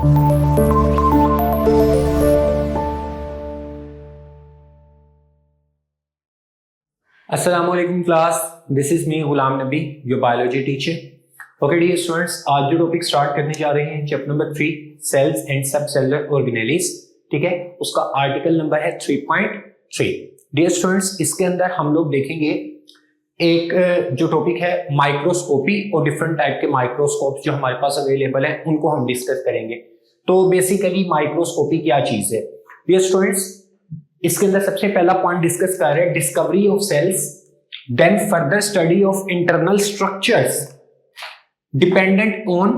अस्सलामुअलैकुम class, this is me Ghulam Nabi, your biology teacher. Okay dear students, आज जो topic start करने जा रहे हैं chapter number 3 cells and sub cellular organelles, ठीक है, उसका आर्टिकल नंबर है 3.3। डियर स्टूडेंट्स, इसके अंदर हम लोग देखेंगे एक जो टॉपिक है माइक्रोस्कोपी और डिफरेंट टाइप के माइक्रोस्कोप जो हमारे पास अवेलेबल है उनको हम डिस्कस करेंगे। तो बेसिकली माइक्रोस्कोपी क्या चीज है डियर स्टूडेंट्स, इसके अंदर सबसे पहला पॉइंट डिस्कस कर रहे हैं discovery of cells, then further study of internal structures dependent on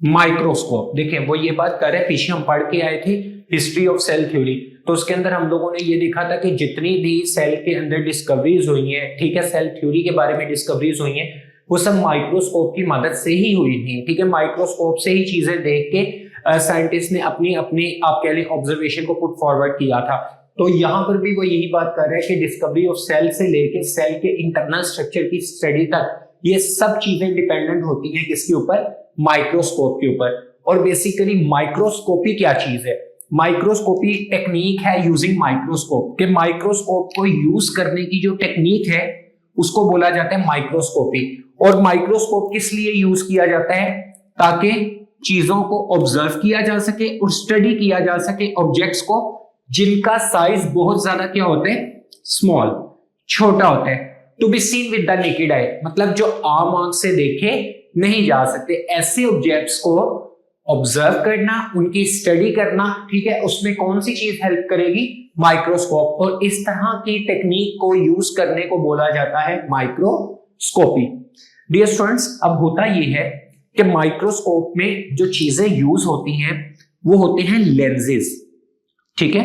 microscope. देखें वो ये बात कर रहे हैं, पीछे हम पढ़ के आए थे हिस्ट्री ऑफ सेल थ्योरी, तो उसके अंदर हम लोगों ने ये देखा था कि जितनी भी सेल के अंदर डिस्कवरीज हुई हैं, ठीक है, सेल थ्योरी के बारे में डिस्कवरीज हुई हैं, वो सब माइक्रोस्कोप की मदद से ही हुई थी। ठीक है, माइक्रोस्कोप से ही चीजें देख के साइंटिस्ट ने अपनी अपनी आप कह लें ऑब्जर्वेशन को पुट फॉरवर्ड किया था। तो यहाँ पर भी वो यही बात कर रहे हैं कि डिस्कवरी ऑफ सेल से लेके सेल के इंटरनल स्ट्रक्चर की स्टडी तक ये सब चीजें डिपेंडेंट होती हैं किसके ऊपर, माइक्रोस्कोप के ऊपर। और बेसिकली माइक्रोस्कोपी क्या चीज है, माइक्रोस्कोपी टेक्निक है यूजिंग माइक्रोस्कोप, के माइक्रोस्कोप को यूज करने की जो टेक्निक है उसको बोला जाता है माइक्रोस्कोपी। और माइक्रोस्कोप किस लिए यूज किया जाता है, ताकि चीजों को ऑब्जर्व किया जा सके और स्टडी किया जा सके ऑब्जेक्ट्स को जिनका साइज बहुत ज्यादा क्या होता है, स्मॉल, छोटा होता है, to be seen with the naked eye, मतलब जो आम आंख से देखे नहीं जा सकते, ऐसे ऑब्जेक्ट्स को ऑब्जर्व करना, उनकी स्टडी करना, ठीक है, उसमें कौन सी चीज हेल्प करेगी, माइक्रोस्कोप। और इस तरह की टेक्निक को यूज करने को बोला जाता है माइक्रोस्कोपी। डियर स्टूडेंट्स, अब होता यह है कि माइक्रोस्कोप में जो चीजें यूज होती हैं वो होते हैं लेंसेज, ठीक है,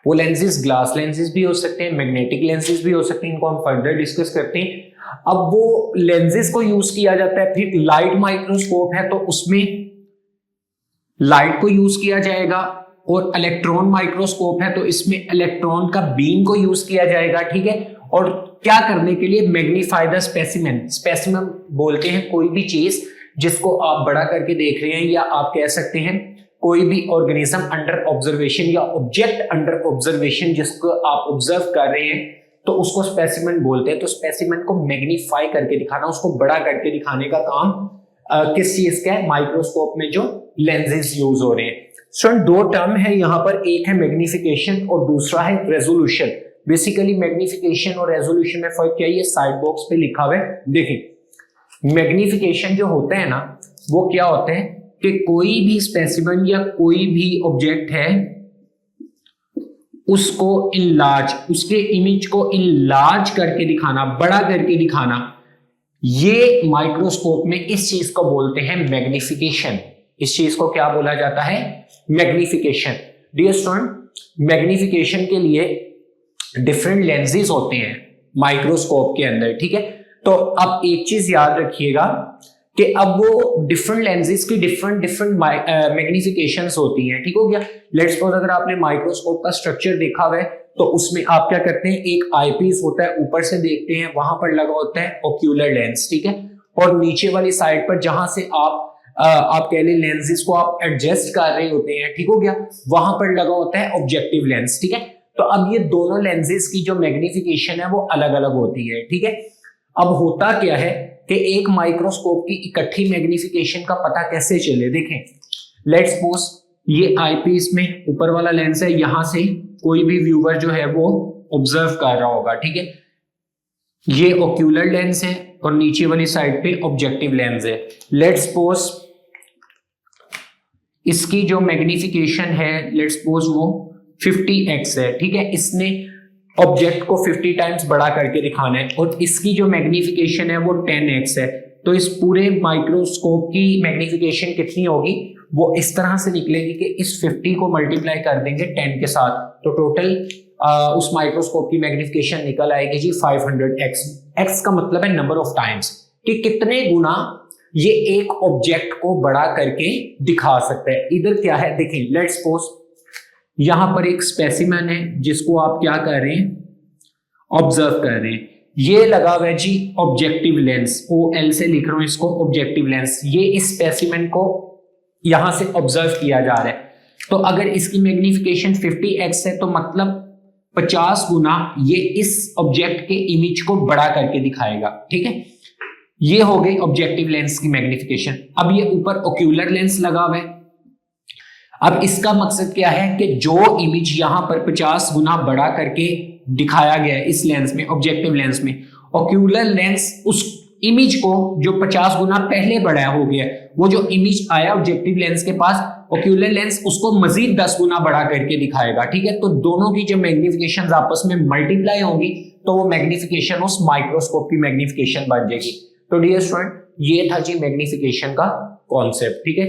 वो लेंसेज ग्लास लेंसेज भी हो सकते हैं, मैग्नेटिक लेंसेज भी हो सकते हैं, इनको हम फर्दर डिस्कस करते हैं। अब वो लेंसेज को यूज किया जाता है, फिर लाइट माइक्रोस्कोप है तो उसमें लाइट को यूज किया जाएगा, और इलेक्ट्रॉन माइक्रोस्कोप है तो इसमें इलेक्ट्रॉन का बीम को यूज किया जाएगा, ठीक है। और क्या करने के लिए, मैग्नीफाई द स्पेसिमेन, स्पेसिमेन बोलते हैं कोई भी चीज जिसको आप बड़ा करके देख रहे हैं, या आप कह सकते हैं कोई भी ऑर्गेनिज्म अंडर ऑब्जर्वेशन या ऑब्जेक्ट अंडर ऑब्जर्वेशन जिसको आप ऑब्जर्व कर रहे हैं तो उसको स्पेसिमेन बोलते हैं। तो स्पेसिमेन को मैग्नीफाई करके दिखाना, उसको बड़ा करके दिखाने का काम किस चीज का है, माइक्रोस्कोप में जो लेंसेज यूज हो रहे हैं। स्टूडेंट, दो टर्म है यहाँ पर, एक है मैग्निफिकेशन और दूसरा है रेजोल्यूशन। बेसिकली मैग्निफिकेशन और रेजोल्यूशन में फर्क क्या है, ये साइड बॉक्स पे लिखा हुआ है। देखिए मैग्निफिकेशन जो होता है ना, वो क्या होता है कि कोई भी स्पेसिमेन या कोई भी ऑब्जेक्ट है उसको इनलार्ज, उसके इमेज को इनलार्ज करके दिखाना, बड़ा करके दिखाना, ये माइक्रोस्कोप में इस चीज को बोलते हैं मैग्निफिकेशन। इस चीज को क्या बोला जाता है, मैग्निफिकेशन। डियर स्टूडेंट, मैग्निफिकेशन के लिए डिफरेंट लेंसेज होते हैं माइक्रोस्कोप के अंदर, ठीक है। तो अब एक चीज याद रखिएगा कि अब वो डिफरेंट लेंसेज की डिफरेंट मैग्निफिकेशंस होती हैं, ठीक हो गया। लेट्स सपोज अगर आपने माइक्रोस्कोप का स्ट्रक्चर देखा हुआ है तो उसमें आप क्या करते हैं, एक आईपीस होता है, ऊपर से देखते हैं, वहां पर लगा होता है ओक्यूलर लेंस, ठीक है, और नीचे वाली साइड पर जहां से आप कह लें लेंसेज को आप एडजस्ट कर रहे होते हैं, ठीक हो गया, वहां पर लगा होता है ऑब्जेक्टिव लेंस, ठीक है। तो अब ये दोनों लेंसेज की जो मैग्निफिकेशन है वो अलग अलग होती है, ठीक है। अब होता क्या है कि एक माइक्रोस्कोप की इकट्ठी मैग्निफिकेशन का पता कैसे चले, देखें लेट्स सपोज ये आईपीस में ऊपर वाला लेंस है, यहां से कोई भी व्यूअर जो है वो ऑब्जर्व कर रहा होगा, ठीक है, ये ओक्यूलर लेंस है और नीचे वाली साइड पे ऑब्जेक्टिव लेंस है। लेट्स सपोज इसकी जो मैग्निफिकेशन है लेट्स सपोज वो 50x है, ठीक है, इसने ऑब्जेक्ट को 50 टाइम्स बड़ा करके दिखाना है, और इसकी जो मैग्निफिकेशन है वो 10x है। तो इस पूरे माइक्रोस्कोप की मैग्निफिकेशन कितनी होगी, वो इस तरह से निकलेगी कि इस 50 को मल्टीप्लाई कर देंगे 10 के साथ, तो टोटल उस माइक्रोस्कोप की मैग्निफिकेशन निकल आएगी जी 500x। x का मतलब है नंबर ऑफ टाइम्स, कि कितने गुना ये एक ऑब्जेक्ट को बड़ा करके दिखा सकता है। इधर क्या है, देखें लेट्स सपोज यहां पर एक स्पेसिमेन है जिसको आप क्या कर रहे हैं, ऑब्जर्व कर रहे हैं, ये लगा हुआ है जी ऑब्जेक्टिव लेंस, OL से लिख रहा हूं इसको, ऑब्जेक्टिव लेंस। ये इस स्पेसिमेन को यहां से ऑब्जर्व किया जा रहा है। तो अगर इसकी मैग्निफिकेशन 50x है तो मतलब 50 गुना ये इस ऑब्जेक्ट के इमेज को बड़ा करके दिखाएगा। ठीक है, ये हो गई ऑब्जेक्टिव लेंस की मैग्निफिकेशन। अब ये ऊपर ओक्यूलर लेंस लगा हुआ है। अब इसका मकसद क्या है कि जो इमेज यहां पर 50 गुना बड़ा करके दिखाया गया है इस लेंस में, ऑब्जेक्टिव लेंस में, ओक्यूलर लेंस उस इमेज को जो 50 गुना पहले बड़ा हो गया, वो जो इमेज आया ऑब्जेक्टिव लेंस के पास, ओक्यूलर लेंस उसको मजीद 10 गुना बड़ा करके दिखाएगा। ठीक है, तो दोनों की जब मैग्निफिकेशन आपस में मल्टीप्लाई होंगी तो वो मैग्निफिकेशन उस माइक्रोस्कोप की मैग्निफिकेशन बन जाएगी। तो डियर स्टूडेंट, ये था जी मैग्निफिकेशन का कॉन्सेप्ट। ठीक है,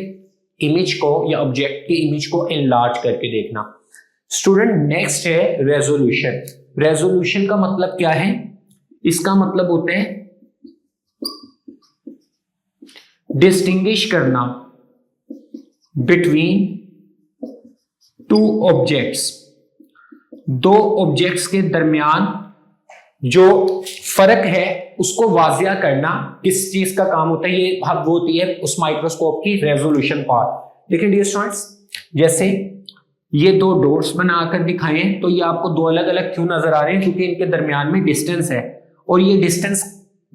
इमेज को या ऑब्जेक्ट की इमेज को एनलार्ज करके देखना। स्टूडेंट, नेक्स्ट है रेजोल्यूशन। रेजोल्यूशन का मतलब क्या है? इसका मतलब होता है डिस्टिंग्विश करना बिटवीन टू ऑब्जेक्ट्स, दो ऑब्जेक्ट्स के दरमियान जो फर्क है उसको वाजिया करना। किस चीज का काम होता है? ये वो होती है उस माइक्रोस्कोप की रेजोल्यूशन पावर। देखिए डियर स्टूडेंट्स, जैसे ये दो डॉट्स बनाकर दिखाए हैं तो ये आपको दो अलग अलग क्यों नजर आ रहे हैं? क्योंकि इनके दरमियान में डिस्टेंस है, और ये डिस्टेंस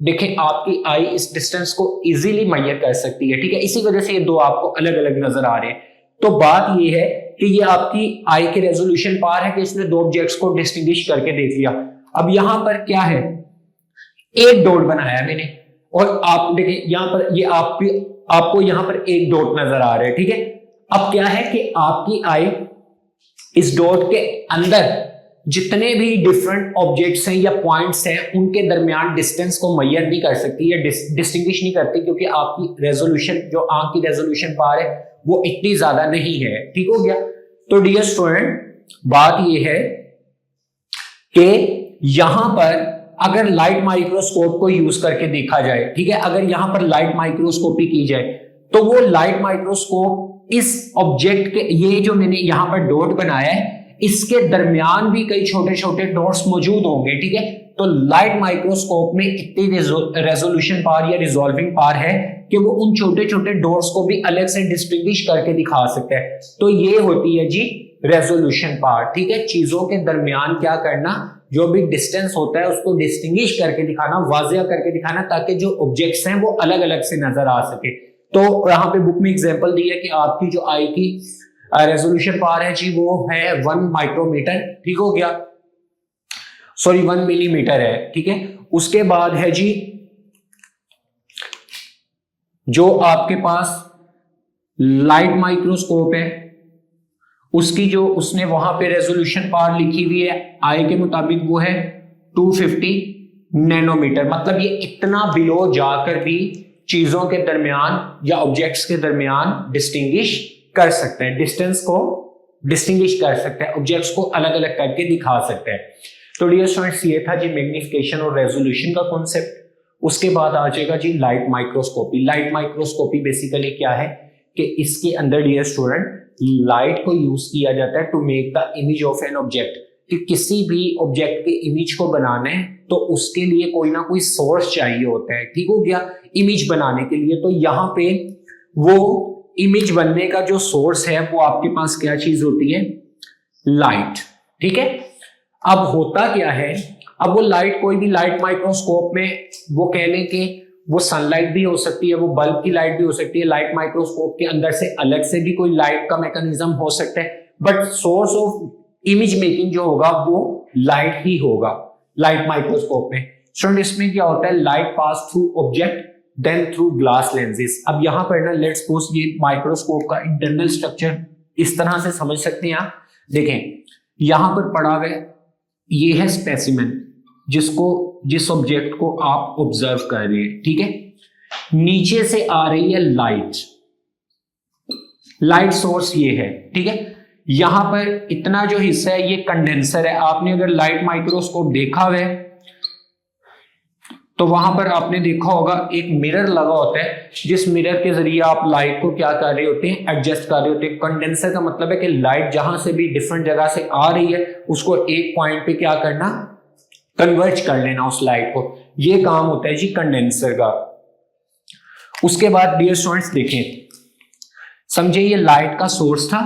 देखें आपकी आई इस डिस्टेंस को इजीली मेजर कर सकती है। ठीक है, इसी वजह से ये दो आपको अलग अलग नजर आ रहे हैं। तो बात ये है कि ये आपकी आई की रेजोल्यूशन पावर है कि इसने दो ऑब्जेक्ट्स को डिस्टिंग्विश करके देख लिया। अब यहां पर क्या है, एक डॉट बनाया है मैंने, और आप देखिए यहां पर ये आपको यहां पर एक डॉट नजर आ रहा है। ठीक है, अब क्या है कि आपकी आई इस डॉट के अंदर जितने भी डिफरेंट ऑब्जेक्ट्स हैं या पॉइंट्स हैं उनके दरमियान डिस्टेंस को मेजर नहीं कर सकती या डिस्टिंग्विश नहीं करती, क्योंकि आपकी रेजोल्यूशन, जो आंख की रेजोल्यूशन पावर है, वो इतनी ज्यादा नहीं है। ठीक हो गया। तो डियर स्टूडेंट, बात ये है कि यहां पर अगर लाइट माइक्रोस्कोप को यूज करके देखा जाए, ठीक है, अगर यहां पर लाइट माइक्रोस्कोपी की जाए तो वो लाइट माइक्रोस्कोप इस ऑब्जेक्ट के, ये जो मैंने यहां पर डॉट बनाया है, इसके दरमियान भी कई छोटे छोटे डॉट्स मौजूद होंगे। ठीक है, तो लाइट माइक्रोस्कोप में इतनी रेजोल्यूशन पावर या रिजॉल्विंग पावर है कि वो उन छोटे छोटे डॉट्स को भी अलग से डिस्टिंग्विश करके दिखा सकता है। तो ये होती है जी रेजोल्यूशन पावर। ठीक है, चीजों के दरमियान क्या करना, जो भी डिस्टेंस होता है उसको डिस्टिंग्विश करके दिखाना, वाजिया करके दिखाना, ताकि जो ऑब्जेक्ट्स हैं वो अलग अलग से नजर आ सके। तो यहाँ पे बुक में एग्जांपल दी है कि आपकी जो आई की रेजोल्यूशन पावर है जी वो है 1 माइक्रोमीटर। ठीक हो गया, सॉरी 1 मिलीमीटर है। ठीक है, उसके बाद है जी जो आपके पास लाइट माइक्रोस्कोप है, उसकी जो उसने वहां पे रेजोल्यूशन पावर लिखी हुई है आई के मुताबिक वो है 250 नैनोमीटर। मतलब ये इतना बिलो जाकर भी चीजों के दरमियान या ऑब्जेक्ट्स के दरमियान डिस्टिंग्विश कर सकते हैं, डिस्टेंस को डिस्टिंग्विश कर सकते हैं, ऑब्जेक्ट्स को अलग अलग करके दिखा सकते हैं। तो डियर स्टूडेंट्स, ये था जी मैग्निफिकेशन और रेजोल्यूशन का कॉन्सेप्ट। उसके बाद आ जाएगा जी light microscopy. Light microscopy basically क्या है कि इसके अंदर डियर स्टूडेंट लाइट को यूज किया जाता है to make the image of an object. कि किसी भी ऑब्जेक्ट के इमेज को बनाना है तो उसके लिए कोई ना कोई सोर्स चाहिए होता है। ठीक हो गया, इमेज बनाने के लिए। तो यहाँ पे वो इमेज बनने का जो सोर्स है वो आपके पास क्या चीज होती है? लाइट। ठीक है, अब होता क्या है, अब वो लाइट, कोई भी लाइट माइक्रोस्कोप में वो कह लें कि वो सनलाइट भी हो सकती है, वो बल्ब की लाइट भी हो सकती है, लाइट माइक्रोस्कोप के अंदर से अलग से भी कोई लाइट का मैकेनिज्म हो सकता है, but source of image making जो होगा वो लाइट ही होगा लाइट माइक्रोस्कोप में। स्टूडेंट, इसमें क्या होता है, light pass through object then through glass lenses. अब यहां पर ना लेट्स सपोज ये माइक्रोस्कोप का इंटरनल स्ट्रक्चर इस तरह से समझ सकते हैं आप। देखें यहां पर पड़ा हुआ है, ये है स्पेसिमेन जिस ऑब्जेक्ट को आप ऑब्जर्व कर रहे हैं। ठीक है, नीचे से आ रही है लाइट सोर्स ये है। ठीक है, यहां पर इतना जो हिस्सा है ये कंडेंसर है। आपने अगर लाइट माइक्रोस्कोप देखा हुआ है तो वहां पर आपने देखा होगा एक मिरर लगा होता है, जिस मिरर के जरिए आप लाइट को क्या कर रहे होते हैं, एडजस्ट कर रहे होते हैं। कंडेंसर का मतलब है कि लाइट जहां से भी डिफरेंट जगह से आ रही है उसको एक पॉइंट पे क्या करना, कन्वर्ज कर लेना उस लाइट को। ये काम होता है जी कंडेंसर का। उसके बाद डियर स्टूडेंट्स देखें, समझे, ये लाइट का सोर्स था,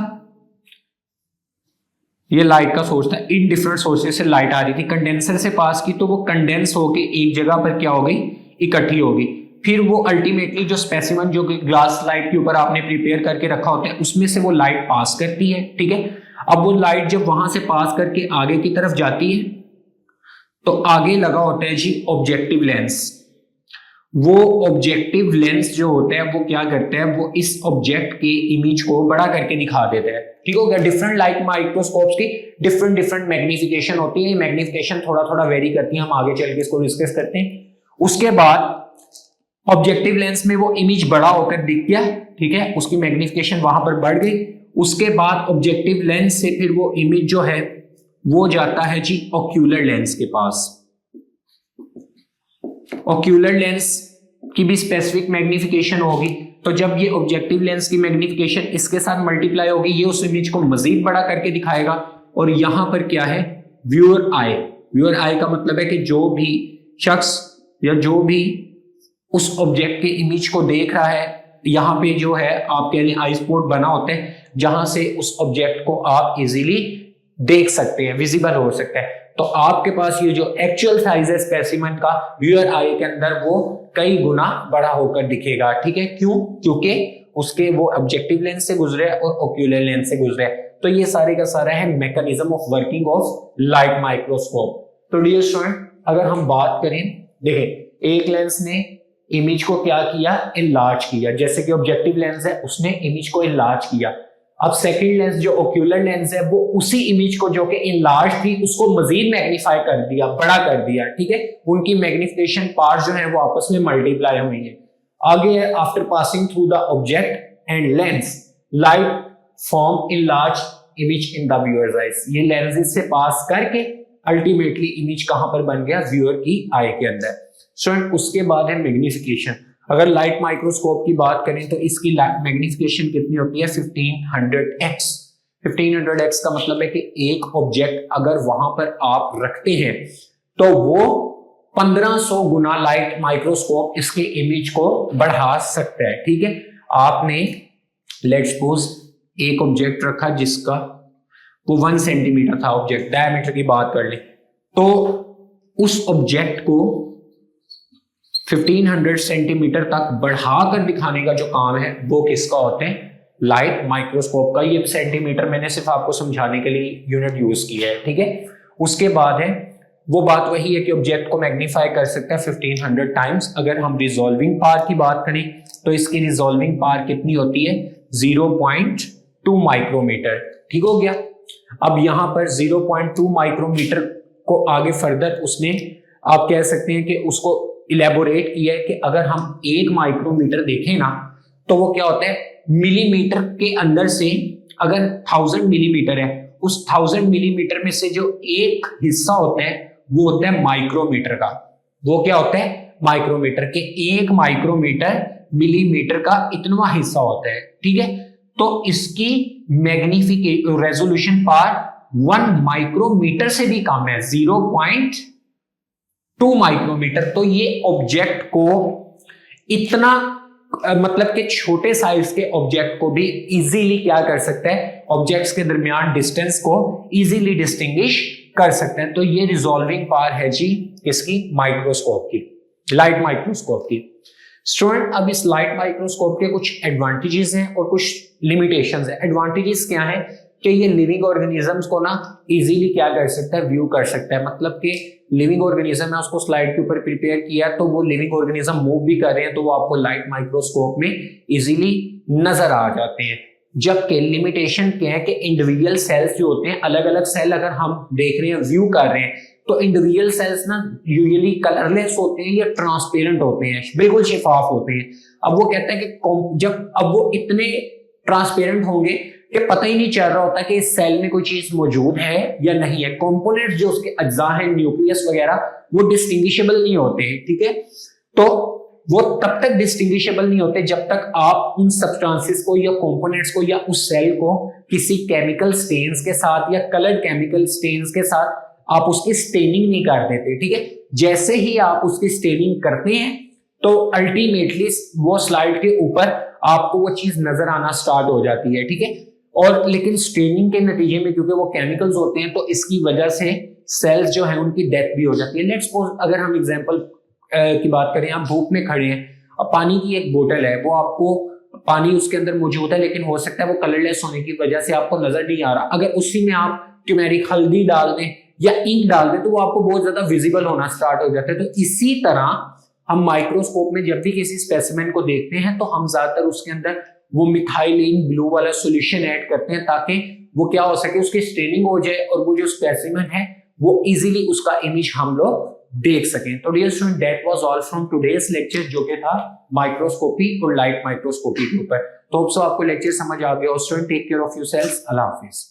ये लाइट का सोर्स था, इन डिफरेंट सोर्सेज से लाइट आ रही थी, कंडेंसर से पास की तो वो कंडेंस होके एक जगह पर क्या हो गई, इकट्ठी हो गई। फिर वो अल्टीमेटली जो स्पेसिमन जो ग्लास स्लाइड के ऊपर आपने प्रिपेयर करके रखा होता है उसमें से वो लाइट पास करती है, ठीक है। अब वो लाइट जब वहां से पास करके आगे की तरफ जाती है तो आगे लगा होता है जी ऑब्जेक्टिव लेंस। वो ऑब्जेक्टिव लेंस जो होता है वो क्या करता है, वो इस ऑब्जेक्ट के इमेज को बड़ा करके दिखा देता है, ठीक हो गया। डिफरेंट लाइट माइक्रोस्कोप्स की डिफरेंट मैग्निफिकेशन होती है, मैग्निफिकेशन थोड़ा थोड़ा वेरी करती है, हम आगे चल के इसको डिस्कस करते हैं। उसके बाद ऑब्जेक्टिव लेंस में वो इमेज बड़ा होकर दिख गया, ठीक है, उसकी मैग्निफिकेशन वहां पर बढ़ गई। उसके बाद ऑब्जेक्टिव लेंस से फिर वो इमेज जो है वो जाता है जी ऑक्यूलर लेंस के पास। ऑक्यूलर लेंस की भी स्पेसिफिक मैग्निफिकेशन होगी, तो जब ये ऑब्जेक्टिव लेंस की मैग्निफिकेशन इसके साथ मल्टीप्लाई होगी ये उस इमेज को मजीद बड़ा करके दिखाएगा। और यहां पर क्या है, व्यूअर आई। व्यूअर आई का मतलब है कि जो भी शख्स या जो भी उस ऑब्जेक्ट के इमेज को देख रहा है, यहां पे जो है आप कह लें आई स्पॉट बना होते हैं जहां से उस ऑब्जेक्ट को आप इजीली देख सकते हैं, विजिबल हो सकता है। तो आपके पास ये जो एक्चुअल साइज है स्पेसिमेन का व्यूअर आई के अंदर वो कई गुना बड़ा होकर दिखेगा, ठीक है। क्यों? क्योंकि उसके वो ऑब्जेक्टिव लेंस से गुजरे और ओक्यूलर लेंस से गुजरे। तो ये सारे का सारा है mechanism of working of light microscope. तो डियर स्टूडेंट अगर हम बात करें, देखें एक लेंस ने इमेज को क्या किया, इनलार्ज किया, जैसे कि ऑब्जेक्टिव लेंस है उसने इमेज को इनलार्ज किया। अब सेकंड लेंस जो ओक्यूलर लेंस है वो उसी इमेज को जो कि इनलार्ज थी उसको मजीद मैग्नीफाई कर दिया, बड़ा कर दिया, ठीक है। उनकी मैग्निफिकेशन पार्ट जो है वो आपस में मल्टीप्लाई हुई है। आगे है after passing through the object and lens light form in large image in the viewers eyes. ये लेंसेज से पास करके अल्टीमेटली इमेज कहां पर बन गया, व्यूअर की आई के अंदर। स्टूडेंट उसके बाद है मैग्निफिकेशन। अगर लाइट माइक्रोस्कोप की बात करें तो इसकी मैग्निफिकेशन कितनी होती है, 1500x। 1500x का मतलब है कि एक ऑब्जेक्ट अगर वहां पर आप रखते हैं तो वो 1500 गुना लाइट माइक्रोस्कोप इसके इमेज को बढ़ा सकता है, ठीक है। आपने लेट्स सपोज एक ऑब्जेक्ट रखा जिसका वो 1 सेंटीमीटर था, ऑब्जेक्ट डायमीटर की बात कर ले, तो उस ऑब्जेक्ट को 1500 सेंटीमीटर तक बढ़ाकर दिखाने का जो काम है वो किसका होता है, लाइट माइक्रोस्कोप का। ये सेंटीमीटर मैंने सिर्फ आपको समझाने के लिए यूनिट यूज किया है, ठीक है। उसके बाद है वो बात वही है कि ऑब्जेक्ट को मैग्नीफाई कर सकता है 1500 टाइम्स। अगर हम रिजॉल्विंग पावर की बात करें तो इसकी रिजॉल्विंग पावर कितनी होती है, 0.2 माइक्रोमीटर, ठीक हो गया। अब यहां पर 0.2 माइक्रोमीटर को आगे फर्दर उसने आप कह सकते हैं कि उसको इलेबोरेट किया है कि अगर हम 1 माइक्रोमीटर देखें ना तो वो क्या होता है, मिलीमीटर के अंदर से अगर 1000 मिलीमीटर है, उस 1000 मिलीमीटर में से जो एक हिस्सा होता है वो होता है माइक्रोमीटर का। वो क्या होता है, माइक्रोमीटर के 1 माइक्रोमीटर मिलीमीटर का इतना हिस्सा होता है, ठीक है। तो इसकी मैग्निफिकेशन रेजोल्यूशन पावर 1 माइक्रोमीटर से भी कम है, 0.2 माइक्रोमीटर। तो ये ऑब्जेक्ट को इतना मतलब कि छोटे साइज के ऑब्जेक्ट को भी इजीली क्या कर सकता है, ऑब्जेक्ट्स के दरमियान डिस्टेंस को इजीली डिस्टिंग्विश कर सकते हैं। तो ये रिजॉल्विंग पावर है जी किसकी, माइक्रोस्कोप की, लाइट माइक्रोस्कोप की। स्टूडेंट अब इस लाइट माइक्रोस्कोप के कुछ एडवांटेजेस हैं और कुछ लिमिटेशंस हैं। एडवांटेजेस क्या हैं कि ये लिविंग ऑर्गेनिजम्स को ना इजीली क्या कर सकता है, व्यू कर सकता है। मतलब कि लिविंग ऑर्गेनिज्म है उसको स्लाइड के ऊपर प्रिपेयर किया तो वो लिविंग ऑर्गेनिज्म मूव भी कर रहे हैं तो वो आपको लाइट माइक्रोस्कोप में इजीली नजर आ जाते हैं। जबकि लिमिटेशन क्या है कि इंडिविजुअल सेल्स जो होते हैं, अलग अलग सेल अगर हम देख रहे हैं, व्यू कर रहे हैं, तो इंडिविजुअल सेल्स ना यूजुअली कलरलेस होते हैं या ट्रांसपेरेंट होते हैं, बिल्कुल शिफाफ होते हैं। अब वो कहता है कि जब अब वो इतने ट्रांसपेरेंट होंगे कि पता ही नहीं चल रहा होता कि इस सेल में कोई चीज मौजूद है या नहीं है। कंपोनेंट जो उसके अज्जा हैं, न्यूक्लियस वगैरह, वो डिस्टिंग्विशेबल नहीं होते हैं, ठीक है। तो वो तब तक डिस्टिंग्विशेबल नहीं होते जब तक आप उन सब्सटेंसेस को या कंपोनेंट्स को या उस सेल को किसी केमिकल स्टेन्स के साथ या कलर्ड केमिकल स्टेन्स के साथ आप उसकी स्टेनिंग नहीं कर देते, ठीक है। जैसे ही आप उसकी स्टेनिंग करते हैं तो अल्टीमेटली वो स्लाइड के ऊपर आपको वो चीज नजर आना स्टार्ट हो जाती है, ठीक है। और लेकिन स्टेनिंग के नतीजे में क्योंकि वो केमिकल्स होते हैं तो इसकी वजह से सेल्स जो है उनकी डेथ भी हो जाती है। लेट्स सपोज अगर हम एग्जांपल की बात करें, आप धूप में खड़े हैं, अब पानी की एक बोतल है, वो आपको पानी उसके अंदर मौजूद है लेकिन हो सकता है वो कलरलेस होने की वजह से आपको नजर नहीं आ रहा। अगर उसी में आप ट्यूमेरिक हल्दी डाल दें या इंक डाल दें तो वो आपको बहुत ज्यादा विजिबल होना स्टार्ट हो जाता है। तो इसी तरह हम माइक्रोस्कोप में जब भी किसी स्पेसिमेन को देखते हैं तो हम ज्यादातर उसके अंदर वो मिथाइलिन ब्लू वाला सॉल्यूशन ऐड करते हैं ताकि वो क्या हो सके, उसकी स्टेनिंग हो जाए और वो जो स्पेसिमेन है वो इजीली उसका इमेज हम लोग देख सकें। तो dear student, that was all from today's lecture, जो कि था माइक्रोस्कोपी और लाइट माइक्रोस्कोपी के ऊपर। तो होप सो आपको लेक्चर समझ आ गया। Student, take care of yourself. अल्लाह हाफिज।